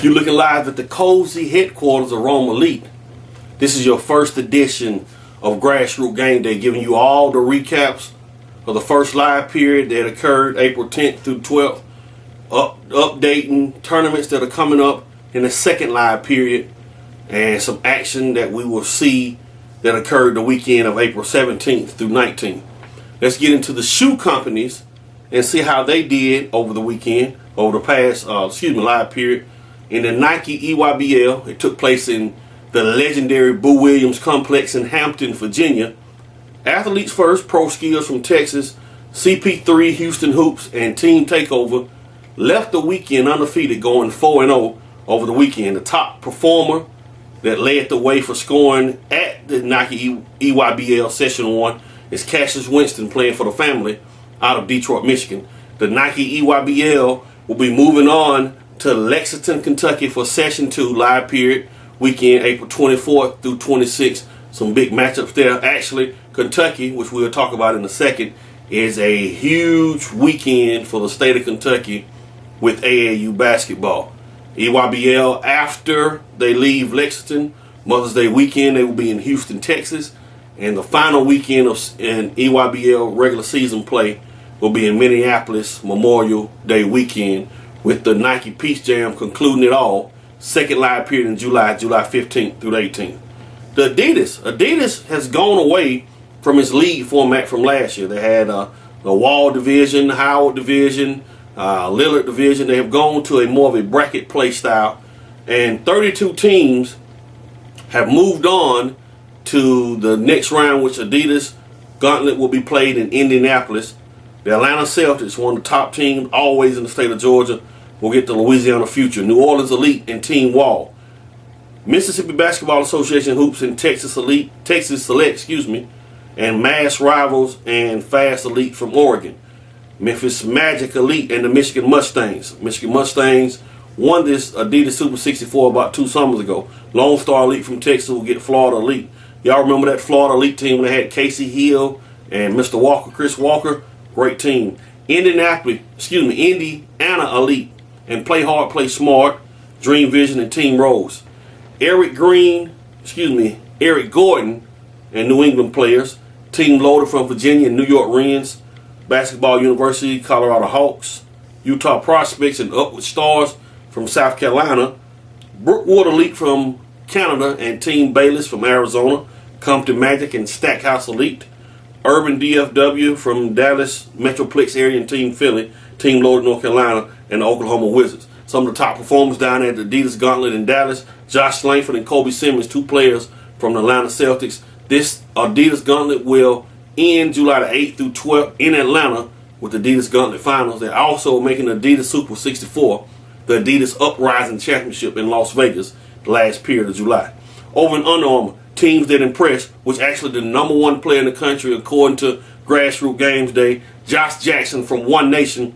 You're looking live at the cozy headquarters of Rome Elite. This is your first edition of Grassroots Game Day, giving you all the recaps of the first live period that occurred April 10th through 12th, updating tournaments that are coming up in the second live period, and some action that we will see that occurred the weekend of April 17th through 19th. Let's get into the shoe companies and see how they did over the weekend, over the past, live period. In the Nike EYBL, it took place in the legendary Boo Williams Complex in Hampton, Virginia. Athletes First, Pro Skills from Texas, CP3, Houston Hoops, and Team Takeover left the weekend undefeated, going 4-0 over the weekend. The top performer that led the way for scoring at the Nike EYBL Session 1 is Cassius Winston, playing for the family out of Detroit, Michigan. The Nike EYBL will be moving on to Lexington, Kentucky for Session 2 live period weekend, April 24th through 26th. Some big matchups there. Actually, Kentucky, which we'll talk about in a second, is a huge weekend for the state of Kentucky with AAU basketball. EYBL, after they leave Lexington, Mother's Day weekend, they will be in Houston, Texas. And the final weekend in EYBL regular season play will be in Minneapolis, Memorial Day weekend, with the Nike Peace Jam concluding it all. Second live period in July 15th through the 18th. The Adidas has gone away from its league format from last year. They had the Wall division, Howard division, Lillard division. They have gone to a more of a bracket play style, and 32 teams have moved on to the next round, which Adidas Gauntlet will be played in Indianapolis. The Atlanta Celtics, one of the top teams always in the state of Georgia, will get the Louisiana Future. New Orleans Elite and Team Wall. Mississippi Basketball Association Hoops and Texas Select, and Mass Rivals and Fast Elite from Oregon. Memphis Magic Elite and the Michigan Mustangs. Michigan Mustangs won this Adidas Super 64 about 2 summers ago. Lone Star Elite from Texas will get Florida Elite. Y'all remember that Florida Elite team when they had Casey Hill and Mr. Walker, Chris Walker? Great team. Indiana Elite and Play Hard, Play Smart, Dream Vision, and Team Rose. Eric Gordon and New England players. Team Loader from Virginia and New York Wrens. Basketball University, Colorado Hawks. Utah Prospects and Upward Stars from South Carolina. Brookwood Elite from Canada and Team Bayless from Arizona. Compton Magic and Stackhouse Elite. Urban DFW from Dallas Metroplex area and Team Philly. Team Loader, North Carolina, and the Oklahoma Wizards. Some of the top performers down at the Adidas Gauntlet in Dallas: Josh Langford and Kobe Simmons, 2 players from the Atlanta Celtics. This Adidas Gauntlet will end July the 8th through 12th in Atlanta with the Adidas Gauntlet Finals. They're also making the Adidas Super 64, the Adidas Uprising Championship in Las Vegas, the last period of July. Over in Under Armour, teams that impress, which actually the #1 player in the country according to Grassroots Games Day, Josh Jackson from One Nation,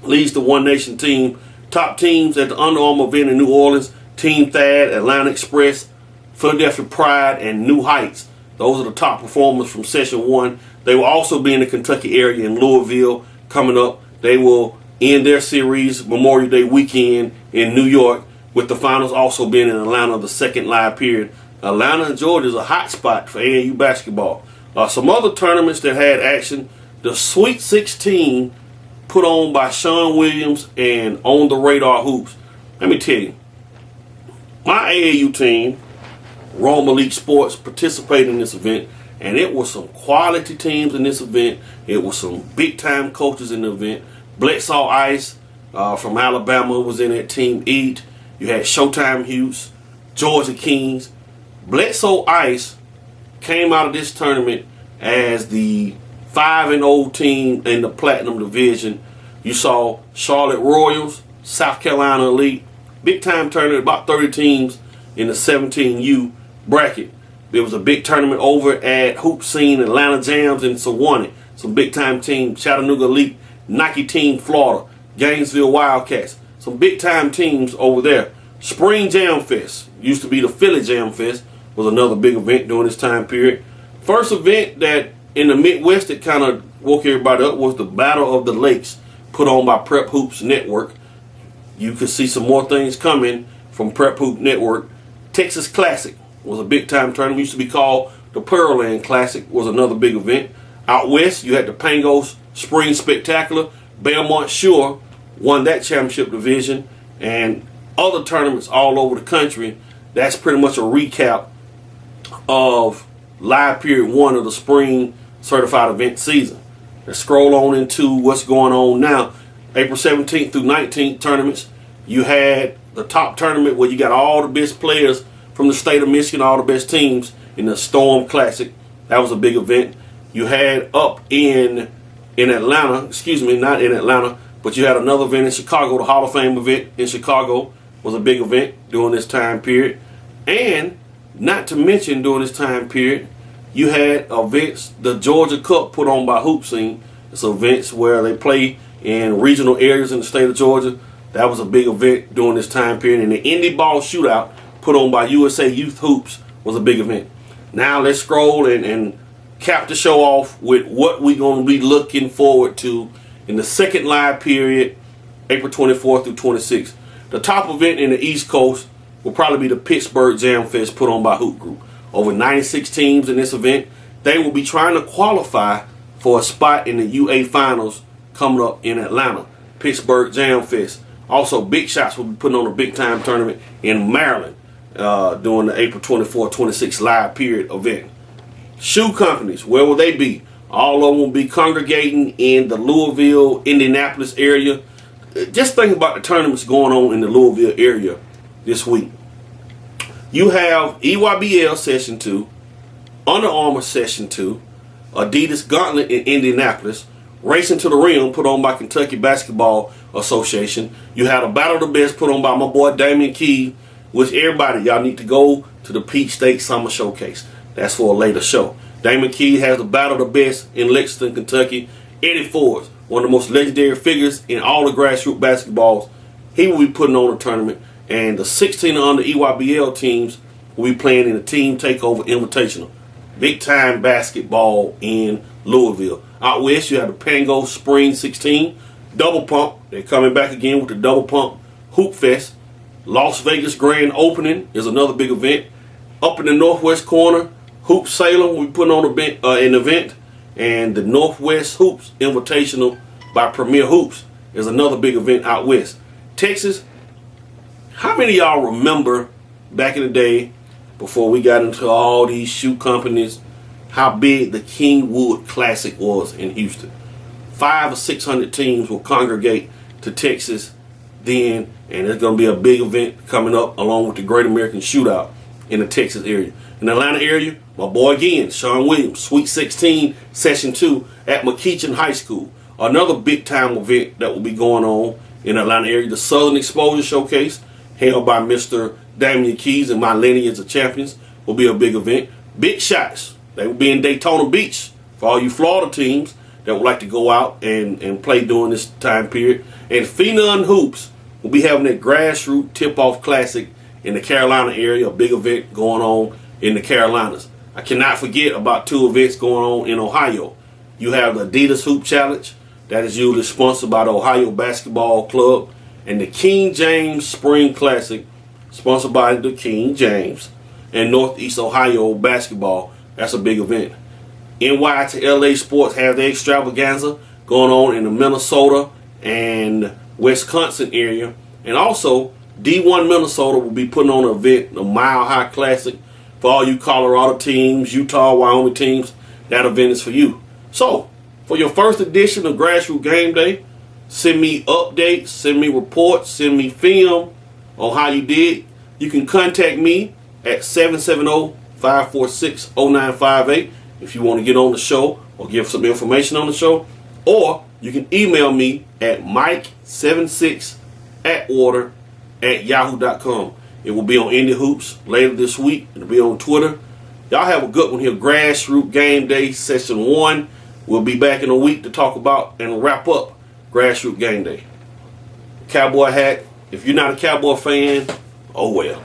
leads the One Nation team. Top teams at the Under Armour event in New Orleans: Team Thad, Atlanta Express, Philadelphia Pride, and New Heights. Those are the top performers from Session 1. They will also be in the Kentucky area in Louisville coming up. They will end their series Memorial Day weekend in New York, with the finals also being in Atlanta, the second live period. Atlanta, Georgia is a hot spot for AAU basketball. Some other tournaments that had action: the Sweet 16 put on by Sean Williams and On the Radar Hoops. Let me tell you, my AAU team, Rome Elite Sports, participated in this event, and it was some quality teams in this event. It was some big-time coaches in the event. Bledsoe Ice from Alabama was in it. Team Eat. You had Showtime Hughes, Georgia Kings. Bledsoe Ice came out of this tournament as the 5-0 team in the Platinum Division. You saw Charlotte Royals, South Carolina Elite, big time tournament, about 30 teams in the 17U bracket. There was a big tournament over at Hoop Scene, Atlanta Jams, and Sewanee. Some big time teams: Chattanooga Elite, Nike Team Florida, Gainesville Wildcats. Some big time teams over there. Spring Jam Fest, used to be the Philly Jam Fest, was another big event during this time period. First event that in the Midwest that kind of woke everybody up was the Battle of the Lakes, put on by Prep Hoops Network. You can see some more things coming from Prep Hoop Network. Texas Classic was a big-time tournament. It used to be called the Pearland Classic, was another big event. Out west, you had the Pangos Spring Spectacular. Belmont Shore won that championship division, and other tournaments all over the country. That's pretty much a recap of live period 1 of the spring certified event season. Let's scroll on into what's going on now. April 17th through 19th tournaments. You had the top tournament where you got all the best players from the state of Michigan, all the best teams in the Storm Classic. That was a big event. You had up in Atlanta, excuse me, not in Atlanta, but you had another event in Chicago. The Hall of Fame event in Chicago was a big event during this time period. And not to mention during this time period, you had events, the Georgia Cup put on by Hoop Scene. It's events where they play in regional areas in the state of Georgia. That was a big event during this time period. And the Indie Ball Shootout put on by USA Youth Hoops was a big event. Now let's scroll and cap the show off with what we're going to be looking forward to in the second live period, April 24th through 26th. The top event in the East Coast will probably be the Pittsburgh Jam Fest put on by Hoop Group. Over 96 teams in this event. They will be trying to qualify for a spot in the UA Finals coming up in Atlanta. Pittsburgh Jam Fest. Also, Big Shots will be putting on a big-time tournament in Maryland during the April 24-26 live period event. Shoe companies, where will they be? All of them will be congregating in the Louisville, Indianapolis area. Just think about the tournaments going on in the Louisville area this week. You have EYBL Session 2, Under Armour Session 2, Adidas Gauntlet in Indianapolis, Racing to the Rim put on by Kentucky Basketball Association. You have a Battle of the Best put on by my boy Damian Key, which everybody, y'all need to go to the Peach State Summer Showcase. That's for a later show. Damian Key has the Battle of the Best in Lexington, Kentucky. Eddie Forbes, one of the most legendary figures in all the grassroots basketballs, he will be putting on a tournament. And the 16 and under EYBL teams will be playing in the Team Takeover Invitational. Big time basketball in Louisville. Out west, you have the Pango Spring 16. Double Pump. They're coming back again with the Double Pump Hoop Fest. Las Vegas Grand Opening is another big event. Up in the northwest corner, Hoop Salem will be putting on an event. And the Northwest Hoops Invitational by Premier Hoops is another big event out west. Texas. How many of y'all remember back in the day, before we got into all these shoe companies, how big the Kingwood Classic was in Houston? 500 or 600 teams will congregate to Texas then, and there's going to be a big event coming up along with the Great American Shootout in the Texas area. In the Atlanta area, my boy again, Sean Williams, Sweet 16 Session 2 at McKeachin High School. Another big time event that will be going on in the Atlanta area. The Southern Exposure Showcase, held by Mr. Damian Keys and my lineage of champions, will be a big event. Big Shots, they will be in Daytona Beach for all you Florida teams that would like to go out and play during this time period. And Phenon Hoops will be having that Grassroots Tip-Off Classic in the Carolina area, a big event going on in the Carolinas. I cannot forget about 2 events going on in Ohio. You have the Adidas Hoop Challenge, that is usually sponsored by the Ohio Basketball Club, and the King James Spring Classic, sponsored by the King James, and Northeast Ohio Basketball. That's a big event. NY to LA Sports have their extravaganza going on in the Minnesota and Wisconsin area. And also, D1 Minnesota will be putting on an event, the Mile High Classic, for all you Colorado teams, Utah, Wyoming teams. That event is for you. So, for your first edition of Grassroots Game Day, send me updates, send me reports, send me film on how you did. You can contact me at 770-546-0958 if you want to get on the show or give some information on the show. Or you can email me at mike76@yahoo.com. It will be on Indie Hoops later this week. It'll be on Twitter. Y'all have a good one here. Grassroots Game Day Session 1. We'll be back in a week to talk about and wrap up Grassroots Game Day. Cowboy hat. If you're not a Cowboy fan, oh well.